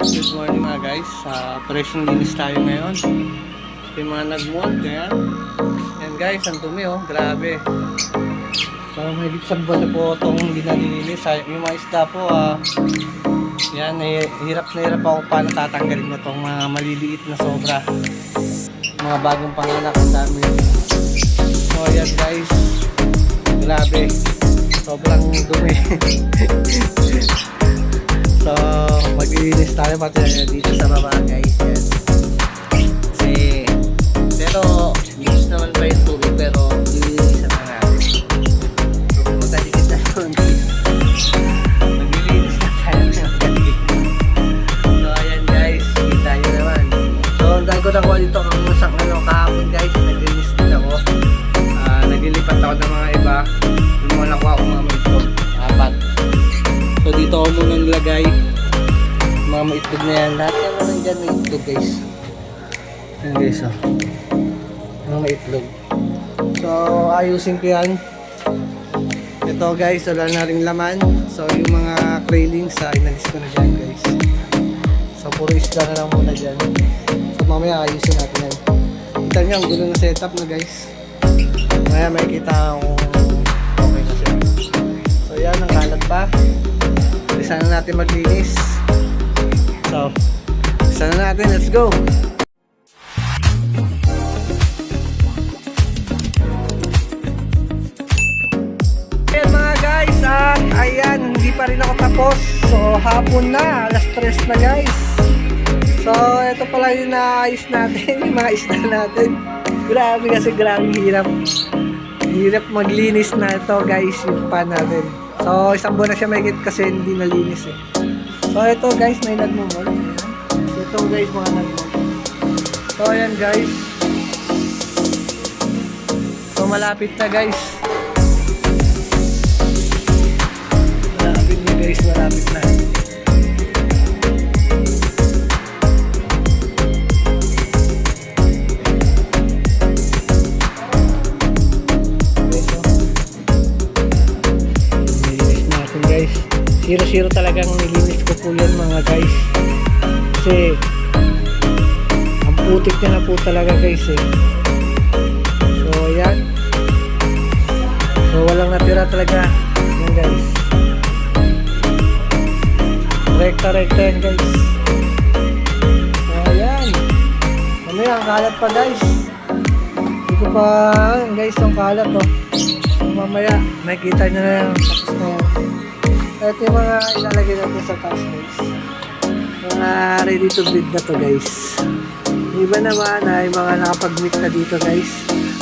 Good morning mga guys. Operation linis tayo ngayon. Yung mga nag-mold, yan. Yan guys, ang dumi oh, grabe. So may isang buwan na po itong hindi nalilinis. Yung mga isda po, yan, hirap na hirap ako paano tatanggalin mo itong mga maliliit na sobra. Mga bagong panganak, ang dami. So yan guys, grabe. Sobrang dumi. So, maglilinis tayo pati dito sa baba guys. Yan. Kasi, pero, linis naman pa yung tubig pero lilinisan na natin. So, magkaligid na doon. Maglilinis na tayo. So, ayan guys, kita nyo naman. So, ang gagawin ako dito kahapon guys, naglilinis din ako. Naglilipat ako ng mga iba. Yung mga nakuha ko mga itlog. 4. So dito ako muna nilagay mga maitlog na yan. Lahat yan naman dyan may itlog guys. Yan guys oh. Mga maitlog. So ayusin ko yan. Ito guys, wala na rin laman. So yung mga craylings inalis ko na dyan guys. So puro isda na lang muna dyan. So mamaya ayusin natin yan. Kita nyo ang gulo na setup na guys. Mamaya makikita kung okay na siya. So yan, ang kalat pa. Isa na natin maglinis. So, isa na natin. Let's go! Ayan mga guys, ayan, hindi pa rin ako tapos. So, hapon na. Alas 3 na guys. So, ito pala yung naayos natin. Yung mga isda natin. Grabe kasi grabe hirap. Hirap maglinis na ito guys, yung pan natin. So, isang buwan na siya mahigit kasi hindi nalinis eh. So, ito guys, may nagmumol. Ayan. So, ito guys, mga nagmumol. So, ayan guys. So, malapit na guys. Malapit na guys, malapit na. Zero talagang nilinis ko po yan mga guys. Kasi ang putik niya na po talaga guys eh. So ayan. So walang natira talaga yan guys. Rekta yan guys. So ayan. Ano yan, kalat pa guys. Hindi ko pa guys yung kalat oh. So mamaya makikita nyo na yan. Tapos na yan. Ito yung mga ilalagay natin sa taas guys. Mga ready to breed na to guys. Yung iba naman ay mga nakapag-meet na dito guys.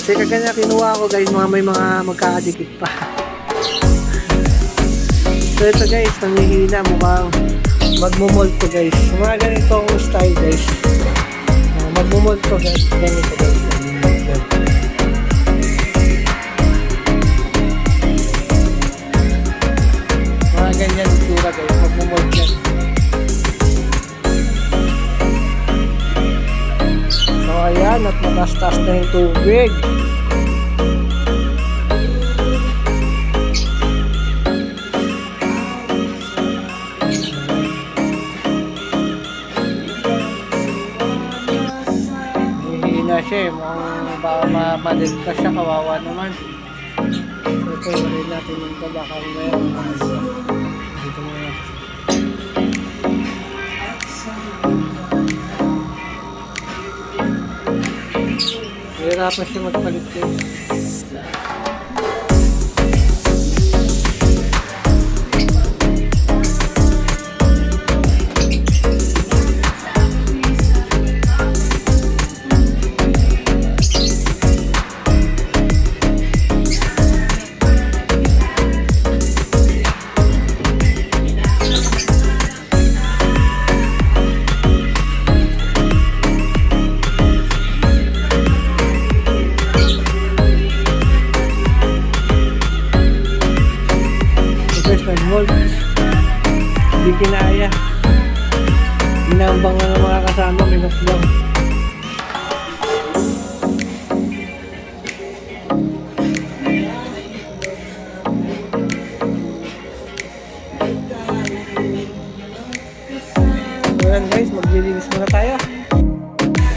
Kasi kaganya kinuha ko guys, may mga magkakadikit pa. So ito guys, nanghihina, mukhang magmumold to guys. Mga ganitong style guys. Magmumold to guys. Ganito guys. Ganyan itsura guys, magmumold yan. So ayan, at matastas na yung tubig. Hihina siya eh, baka madead ka siya, kawawa naman. So ito, wala natin yung tabakang meron. Dito mo yan. Hirapan siya magpalit din. Hindi kinaya. Inambang na ng mga kasama, minaslang. ayan guys, maglilinis muna tayo.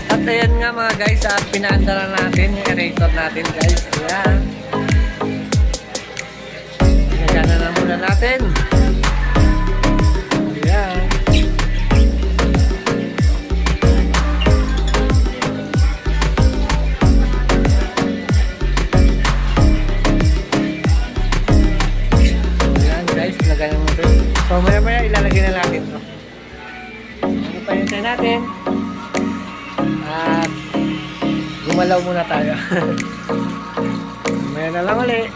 At ayan nga mga guys, at pinaanda na natin yung aerator natin guys. Ayan. Pinagana na muna natin. Ayan. Ayan guys, pinagana mo ito. So maya ilalagay na natin ito. Ano pa yun natin? At gumalaw muna tayo. Maya na lang ulit.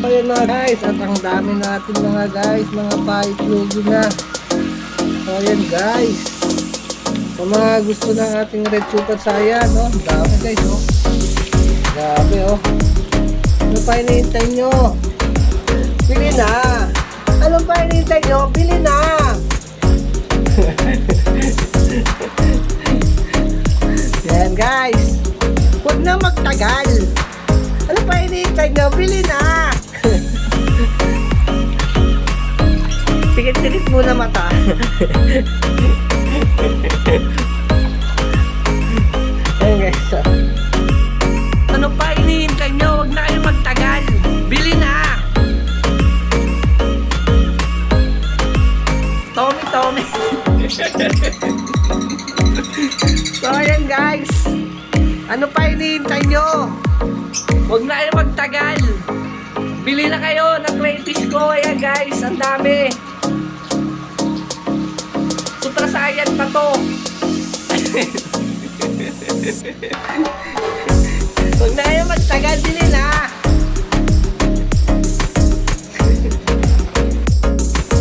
Ayan mga guys, at ang dami natin mga guys, mga pipe logo na. So ayan guys, sa mga gusto ng ating red super saya, no? Ang dami guys, oh. Grabe, oh. Ano pa hinihintay nyo? Bili na! Ano pa hinihintay nyo? Bili na! Yan guys, huwag na magtagal. Ano pa hinihintay nyo? Bili na! Pikit-pikit muna mata. Ayan guys, so. Ano pa hinihintay nyo? Huwag na kayo magtagal. Bili na! Tommy. So ayan guys, ano pa hinihintay nyo? Huwag na kayo magtagal. Bili na kayo ng crayfish ko. Ayan guys, ang dami. Super saiyan pa to. Huwag na kayo magtagal, bili na.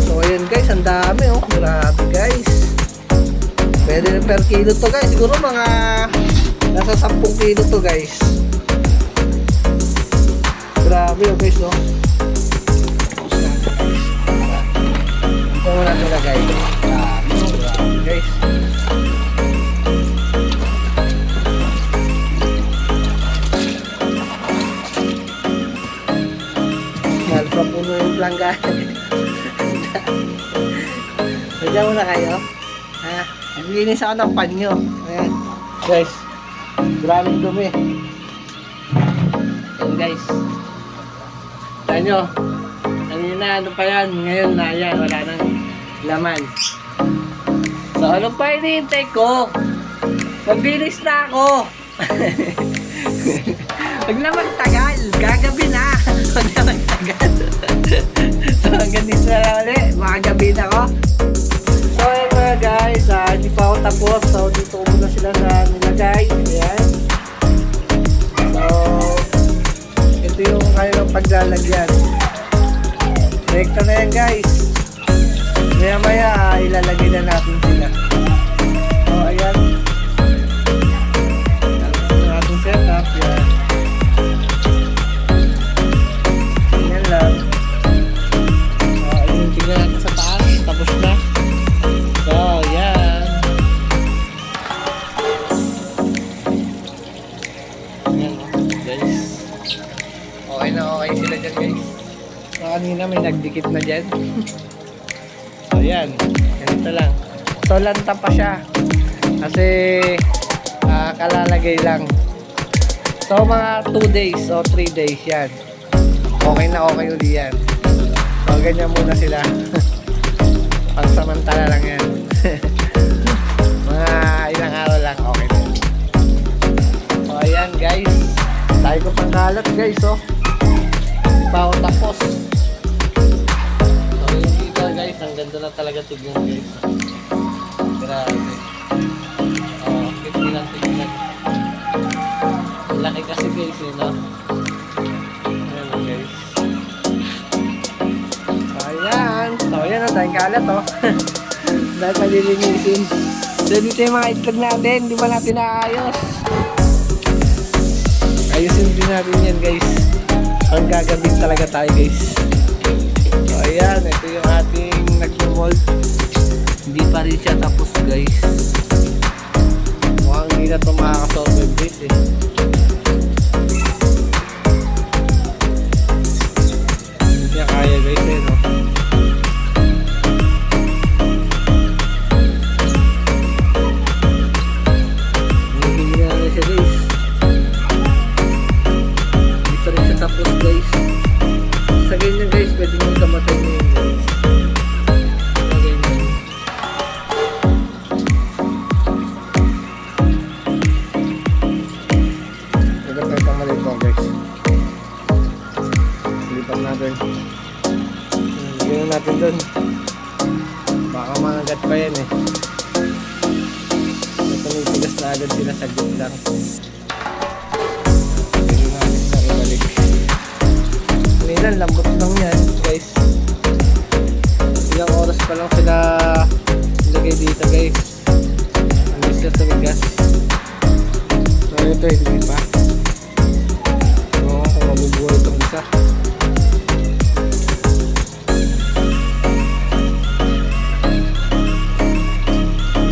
So ayan guys, ang dami oh. Grabe guys. Pwede na per kilo to guys. Siguro mga nasa 10 kilo to guys. Grabe oh guys oh. Ito muna ito na guys. Grabe guys. Malpapuno yung plangga. Sadya muna kayo. Ha? Naglinis ako ng panyo. Ayan. Guys. Maraming dumi. Ayan guys. Ayan nyo. Kanina ano pa yan. Ngayon na yan. Wala nang laman. So ano pa hinihintay ko? Maglinis na ako. Huwag na magtagal. Gagabi na. Huwag na magtagal. So hanggang dito na lang ulit. Makagabi na ako. So ayan mga guys, hindi pa ako tapos. So dito ko muna sila na nilagay. Ayan. So ito yung kanilang paglalagyan. Direkta na yan guys. Maya maya ilalagay na natin sila. So ayan. Ito natin setup. Yan. Yan lang. So ayun, tingnan natin sa taas. Tapos na. So, yan. Yan, guys. Okay na okay sila dyan, guys. So, kanina may nagdikit na dyan. So, yan. Ganito lang. So, lanta pa siya. Kasi, kalalagay lang. So, mga 2 days o 3 days yan. Okay na okay uli yan. So, ganyan muna sila. Pagsamantala lang yan. Mga ilang araw lang okay na. So ayan guys, tayo ko pang kalat guys oh. Hindi pa ako tapos. So yung dito guys, ang ganda na talaga tignan guys. Grabe. Oh, hindi lang tignan. Laki kasi guys yun no. Ayan guys. So ayan oh, tayong kalat oh. Dahil palilinisin. So dito yung mga itlog natin, di ba natin naayos? Ayusin din natin yan guys. Ang gagawin talaga tayo guys. So ayan, ito yung ating nag-mold. Hindi pa rin siya tapos guys. Mukhang hindi na ito makakasolve guys eh. Hindi niya kaya guys eh no. saglit lang. Pwede natin na ibalik. Kanina, lambot lang yan guys. Ilang oras pa lang sila ilagay dito guys. Ang isa sa bigas. So ito, hindi pa. So kung mabubuhay itong isa.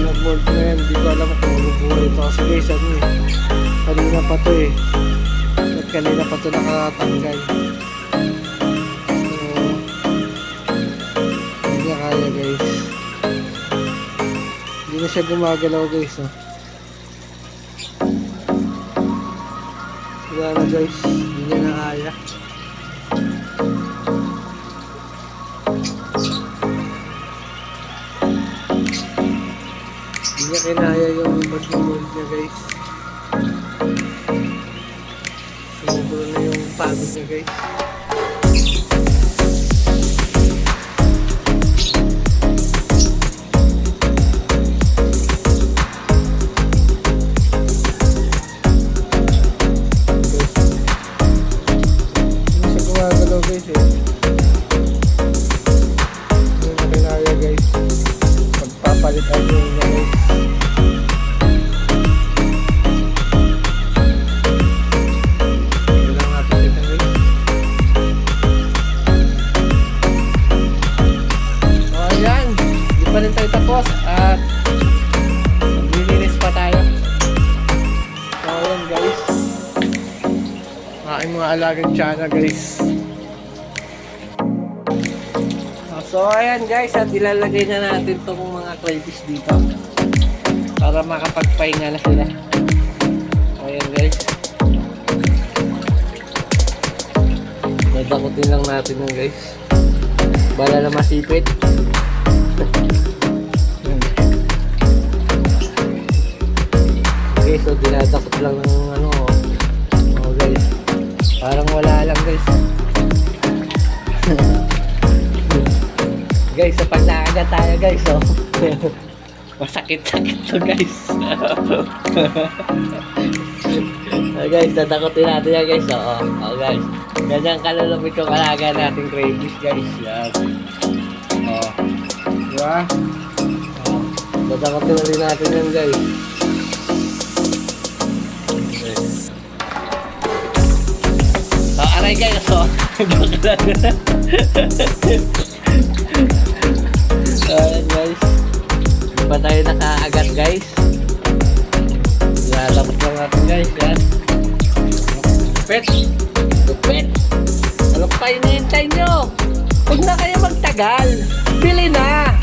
Nag-board na yan, hindi ko alam kung mabubuhay ito. Kasi guys, ano eh, kanina pa to eh. At kanina pa to nakatanggal. Kaya guys, hindi na siya gumagalaw guys, oh. Wala na guys, hindi niya na kaya. Hindi niya kinaya yung pag-mold niya guys. Sumubro na yung pagod niya guys. Guys, eh. Yung makinaya guys, magpapalit tayo yung guys. Ito lang natin dito guys. So ayan, hindi pa rin tayo tapos at maglilinis pa tayo. So ayan guys, aking mga alagang tiyaga guys. So ayan guys, at ilalagay na natin itong mga crayfish dito para makapagpahinga na sila. So ayan guys, dadakutin lang natin yung guys, bala na masipit. Okay, so dinadakot lang ng ano, oh guys, parang wala lang guys. Guys, sa pagkakagat tayo guys, oh. Masakit-sakit to guys. Guys, dadakutin natin yan guys, oh. Oh guys, ganyan kalulupit yung alaga nating crayfish guys. Yan. Oh. Diba? Oh. Dadakutin na rin natin yan guys. Okay. So, aray guys, oh. Ayan guys, hindi pa tayo nakaagat guys. Lalapot lang natin guys. Yan. Lupit. Lupit. Ano pa hinihintay nyo? Huwag na kayo magtagal. Bili na.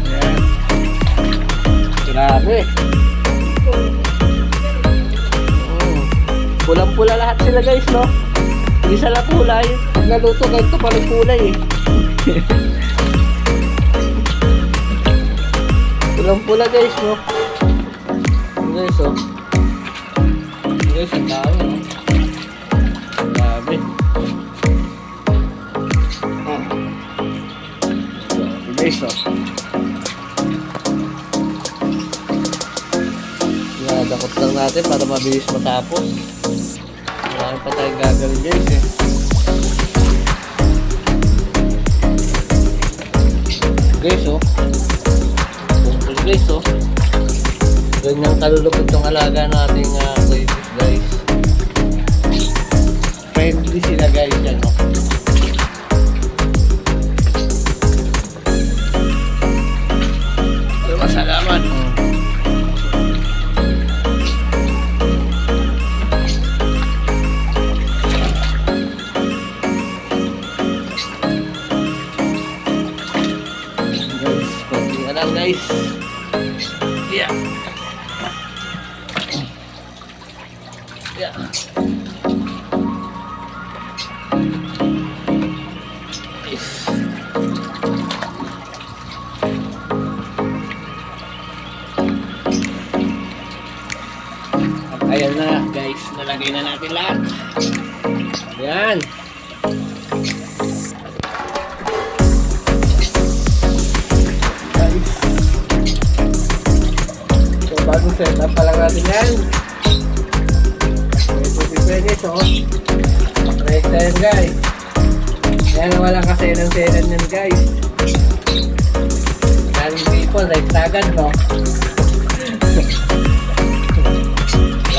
Yan. Grabe. Pulang-pula lahat sila guys, no? Isa lang kulay. Pag naluto, ganito pa rin kulay eh. Pulang-pula guys, no? Guys, oh. Guys, ang dami, no? Grabe. Guys, oh. Dinadakot lang natin para mabilis matapos. Marami pa tayong gagawin guys, eh. Guys, oh. Guys, oh. Ganyang kalulupit yung alaga nating crayfish guys. Friendly sila guys, yan, oh. Salamat. Guys, konti na lang guys. Yeah. Yeah. Ayan na guys, nalagay na natin lahat. Ayan. Guys. So bago Set up pa lang natin yan. May 20 so. Right time guys. Yan walang kaselan-selan yan guys. Maraming people, right agad no?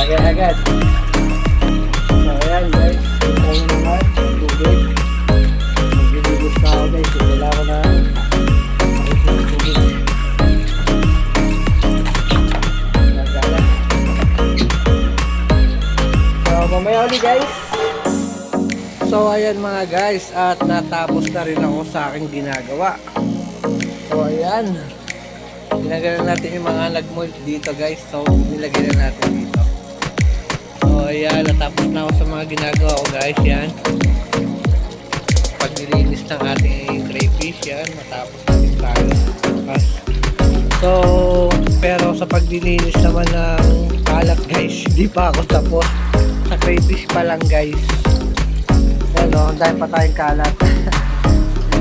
Lagay agad. So ayan guys. Ito yung naman. Tubig. Magbibigos na ako guys. Wala ko na. Mamaya ulit guys. So ayan mga guys, at natapos na rin ako sa aking ginagawa. So ayan, ginagawa natin yung mga nagmold dito guys. So nilagay na natin dito. So ayan, natapos na ako sa mga ginagawa ko guys. Yan, paglilinis ng ating crayfish. Yan, matapos na rin tayo. So pero sa paglilinis naman ng kalat guys, hindi pa ako tapos. Sa crayfish pa lang guys. Ano, dahil pa tayong kalat.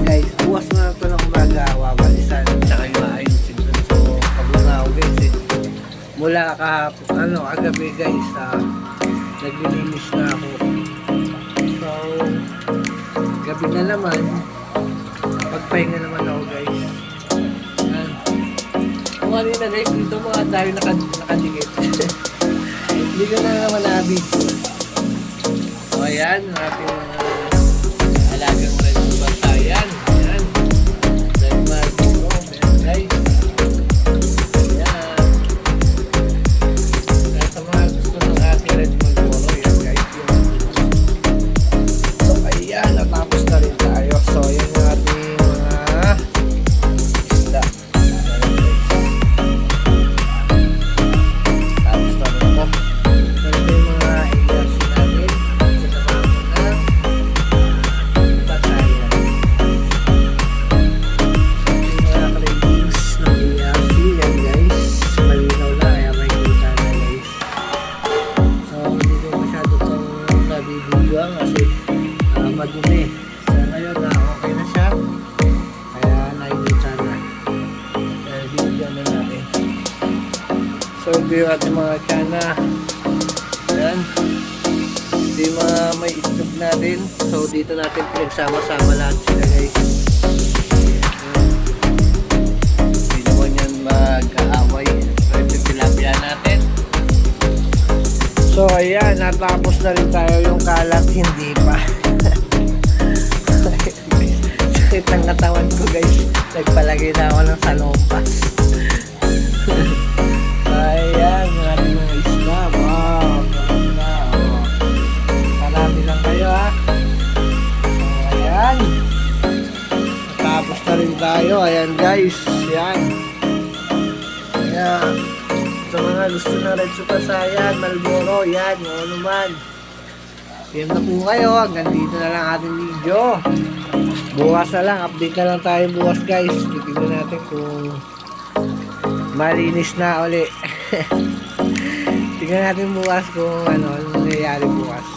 Guys, buwas na ito ng umaga, wawalisan, tsaka yung maayusin dun. So, pag-una ako guys mula kahapon, kagabi guys, naglilinis na ako. So, gabi na naman, pagpahinga naman ako guys. Yan. Kung kanina guys, dito mga tayo nakadikit. Hindi ko na naman nabidyo. So ayan, ating mga alagang red bata. Ayan, ayan. Dahil magpuro, ayan guys. Ayan. Dahil sa mga gusto ng ating red magpuro, ayan guys. So ayan, natapos na rin tayo. So ayan yung ating mga isda. Tapos na rin ako. Kasi madumi. So ngayon na okay na siya. Kaya nakikita na. Kaya bibigyan na natin. So ito yung ating mga kana. Ayan. Ito yung mga may itlog natin. So dito natin pinagsama-sama lahat sila guys. Hindi naman yan mag-aaway. So ito yung tilapia natin. So ayan, natapos na rin tayo yung kalat, hindi pa. Sakit ng katawan ko guys, nagpalagay na ako ng salompas. Ayan, maraming mga isla. Wow, maganda. Marami lang kayo ha. So ayan, natapos na rin tayo. Ayan guys, ayan. Ayan. Sa mga gusto na red super saiyan, Marlboro, yan, yung ano man. PM na po kayo, hanggang dito na lang ating video. Bukas na lang, update na lang tayo bukas guys. Titignan natin kung malinis na uli. Tignan natin bukas kung ano nangyayari bukas.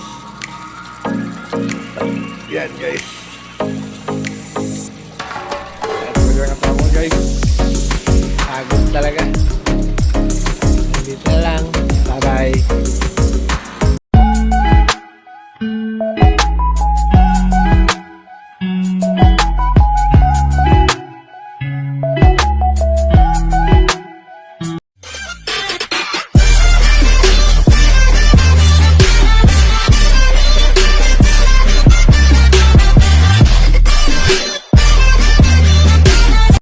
Yan guys. Yan talaga guys. Agad talaga.